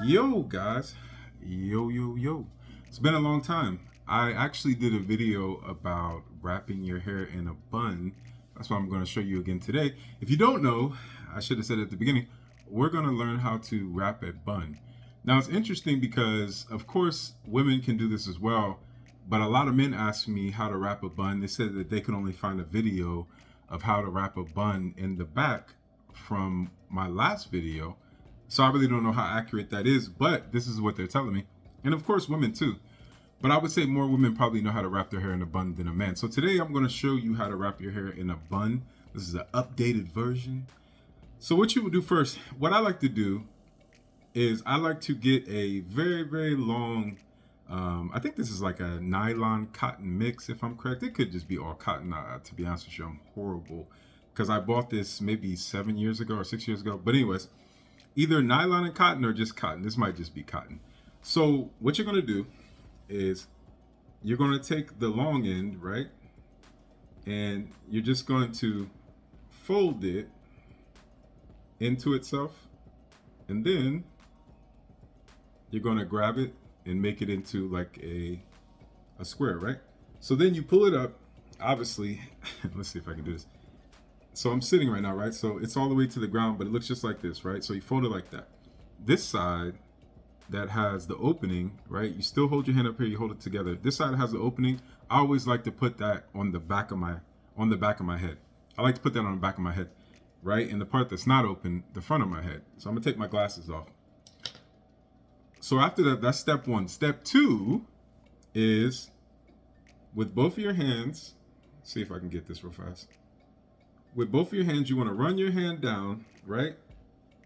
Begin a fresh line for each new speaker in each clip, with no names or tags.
Yo, guys. Yo. It's been a long time. I actually did a video about wrapping your hair in a bun. That's what I'm going to show you again today. If you don't know, I should have said at the beginning, we're going to learn how to wrap a bun. Now, it's interesting because, of course, women can do this as well, but a lot of men ask me how to wrap a bun. They said that they can only find a video of how to wrap a bun in the back from my last video. So I really don't know how accurate that is, but this is what they're telling me. And of course, women too. But I would say more women probably know how to wrap their hair in a bun than a man. So today I'm going to show you how to wrap your hair in a bun. This is an updated version. So what you would do first, what I like to do is I like to get a very long, I think this is like a nylon cotton mix, if I'm correct. It could just be all cotton. To be honest with you, I'm horrible because I bought this maybe 7 years ago or 6 years ago. But anyways, either nylon and cotton or just cotton. This might just be cotton. So what you're going to do is you're going to take the long end, right? And you're just going to fold it into itself. And then you're going to grab it and make it into like a square, right? So then you pull it up, obviously. Let's see if I can do this. So I'm sitting right now, right? So it's all the way to the ground, but it looks just like this, right? So you fold it like that. This side that has the opening, right? You still hold your hand up here, you hold it together. This side has the opening. I always like to put that on the back of my head. I like to put that on the back of my head, right? And the part that's not open, the front of my head. So I'm gonna take my glasses off. So after that, that's step one. Step two is with both of your hands, see if I can get this real fast. With both of your hands, you want to run your hand down, right?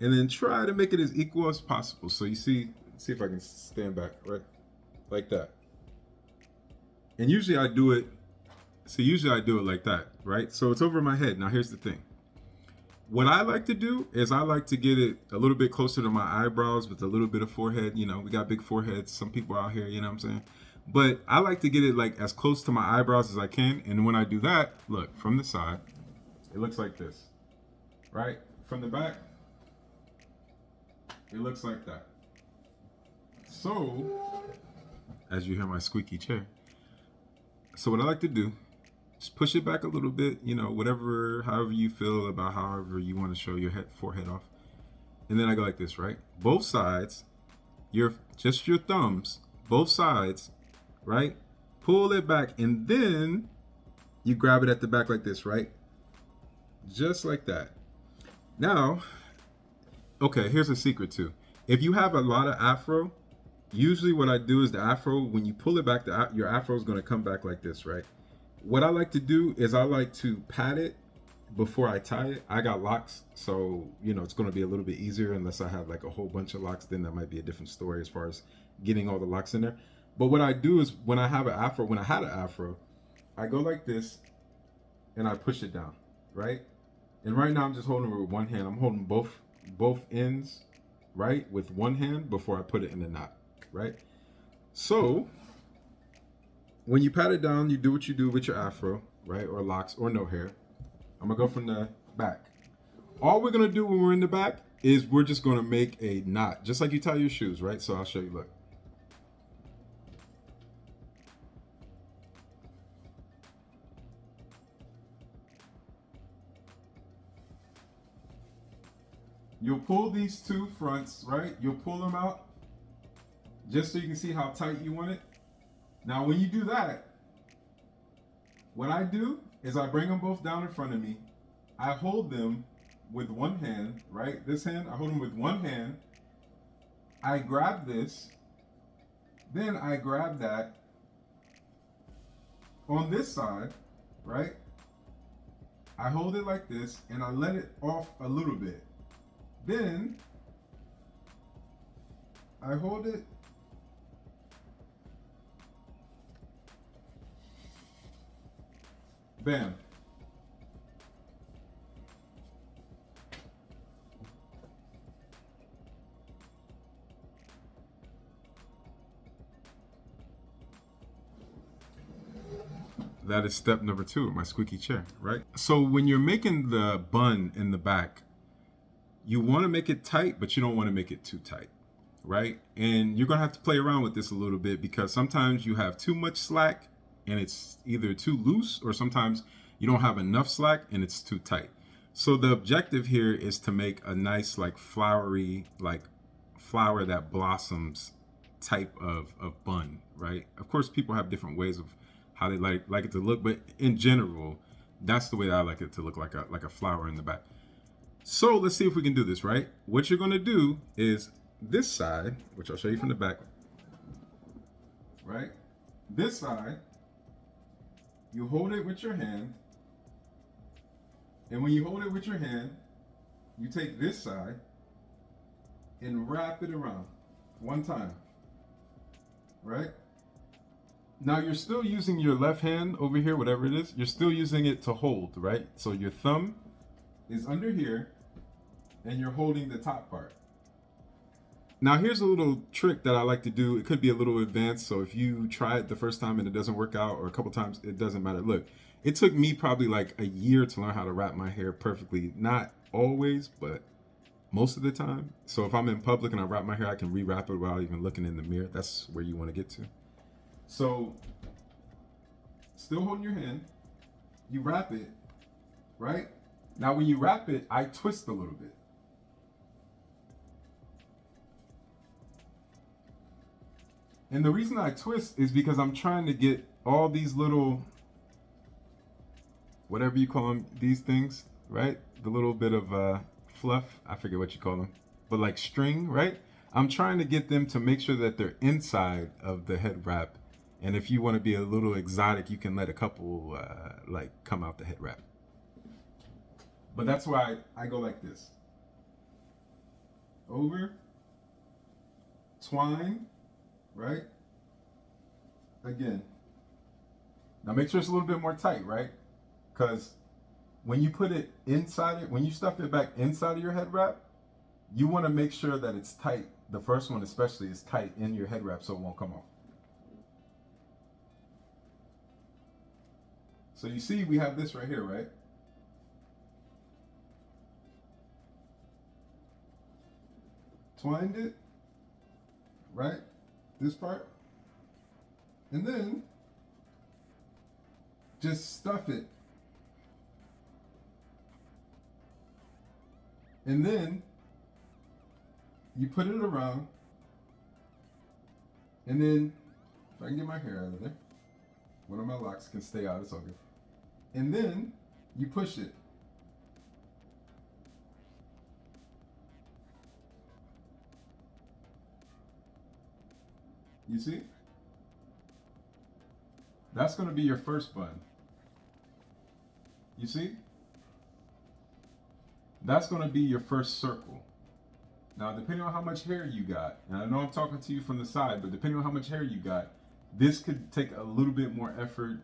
And then try to make it as equal as possible. So you see if I can stand back, right? Like that. And usually I do it like that, right? So it's over my head. Now here's the thing. What I like to do is I like to get it a little bit closer to my eyebrows with a little bit of forehead. You know, we got big foreheads. Some people out here, you know what I'm saying? But I like to get it like as close to my eyebrows as I can. And when I do that, look, from the side, it looks like this, right? From the back, it looks like that. So, as you hear my squeaky chair. So what I like to do is push it back a little bit, you know, however you feel about however you want to show your forehead off. And then I go like this, right? Both sides, just your thumbs, both sides, right? Pull it back and then you grab it at the back like this, right? Just like that. Now, okay, here's a secret too. If you have a lot of afro, usually what I do is the afro, when you pull it back, your afro is going to come back like this, right? What I like to do is I like to pat it before I tie it. I got locks, so, you know, it's going to be a little bit easier unless I have like a whole bunch of locks. Then that might be a different story as far as getting all the locks in there. But what I do is when I had an afro, I go like this and I push it down, right? And right now I'm just holding it with one hand. I'm holding both ends, right, with one hand before I put it in the knot, right? So when you pat it down, you do what you do with your afro, right, or locks or no hair. I'm gonna go from the back. All we're gonna do when we're in the back is we're just gonna make a knot, just like you tie your shoes, right? So I'll show you, look. You'll pull these two fronts, right? You'll pull them out just so you can see how tight you want it. Now, when you do that, what I do is I bring them both down in front of me. I hold them with one hand, right? This hand, I hold them with one hand. I grab this, then I grab that on this side, right? I hold it like this and I let it off a little bit. Then I hold it bam. That is step number 2 of my squeaky chair, right? So when you're making the bun in the back, you want to make it tight, but you don't want to make it too tight. right? And you're gonna have to play around with this a little bit because sometimes you have too much slack and it's either too loose, or sometimes you don't have enough slack and it's too tight. So the objective here is to make a nice, like, flowery, like flower that blossoms type of bun, right? Of course, people have different ways of how they like it to look, but in general, that's the way that I like it to look, like a flower in the back. So let's see if we can do this, right? What you're gonna do is this side, which I'll show you from the back, right? This side, you hold it with your hand, and when you hold it with your hand, you take this side and wrap it around one time, right? Now you're still using your left hand over here, whatever it is, you're still using it to hold, right? So your thumb is under here and you're holding the top part. Now here's a little trick that I like to do. It could be a little advanced, so if you try it the first time and it doesn't work out, or a couple times, it doesn't matter. Look, it took me probably like a year to learn how to wrap my hair perfectly. Not always, but most of the time. So if I'm in public and I wrap my hair, I can rewrap it without even looking in the mirror. That's where you want to get to. So, still holding your hand, you wrap it, right? Now when you wrap it, I twist a little bit. And the reason I twist is because I'm trying to get all these little, whatever you call them, these things, right? The little bit of fluff, I forget what you call them, but like string, right? I'm trying to get them to make sure that they're inside of the head wrap. And if you want to be a little exotic, you can let a couple like come out the head wrap. But that's why I go like this. Over, twine, right? Again. Now make sure it's a little bit more tight, right? Because when you put it inside it, when you stuff it back inside of your head wrap, you want to make sure that it's tight. The first one especially is tight in your head wrap so it won't come off. So you see we have this right here, right? Twined it, right? This part. And then just stuff it. And then you put it around. And then, if I can get my hair out of there, one of my locks can stay out, it's all good. And then you push it. You see? That's going to be your first bun. You see? That's going to be your first circle. Now, depending on how much hair you got, and I know I'm talking to you from the side, but depending on how much hair you got, this could take a little bit more effort,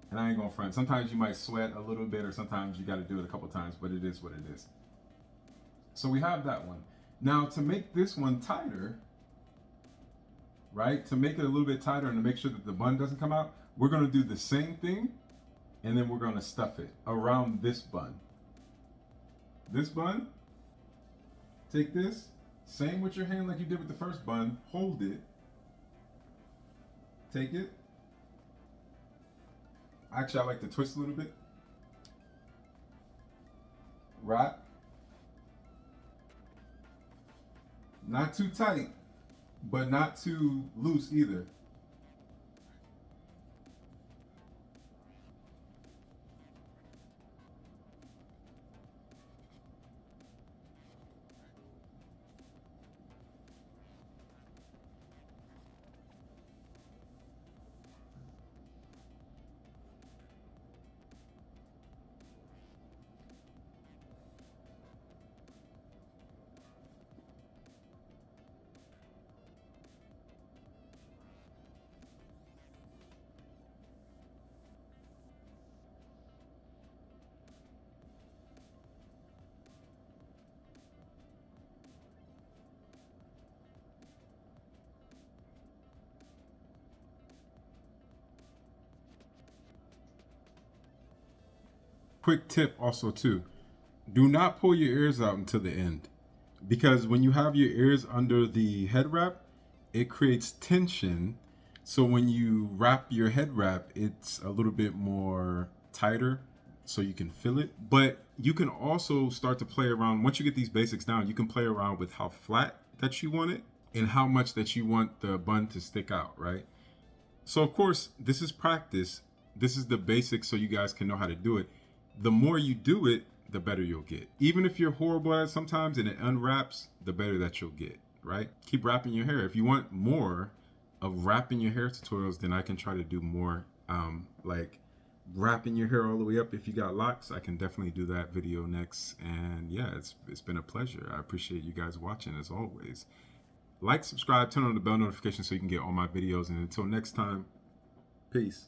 and I ain't going to front. Sometimes you might sweat a little bit, or sometimes you got to do it a couple times, but it is what it is. So we have that one. Now, to make this one tighter, right, to make it a little bit tighter and to make sure that the bun doesn't come out, we're going to do the same thing, and then we're going to stuff it around this bun. This bun, take this, same with your hand like you did with the first bun, hold it, take it. Actually, I like to twist a little bit. Wrap. Not too tight, but not too loose either. Quick tip also too, do not pull your ears out until the end, because when you have your ears under the head wrap, it creates tension. So when you wrap your head wrap, it's a little bit more tighter so you can feel it. But you can also start to play around. Once you get these basics down, you can play around with how flat that you want it and how much that you want the bun to stick out, right? So of course, this is practice. This is the basics so you guys can know how to do it. The more you do it, the better you'll get. Even if you're horrible at it sometimes and it unwraps, the better that you'll get, right? Keep wrapping your hair. If you want more of wrapping your hair tutorials, then I can try to do more like wrapping your hair all the way up. If you got locks, I can definitely do that video next. And yeah, it's been a pleasure. I appreciate you guys watching as always. Like, subscribe, turn on the bell notification so you can get all my videos. And until next time, peace.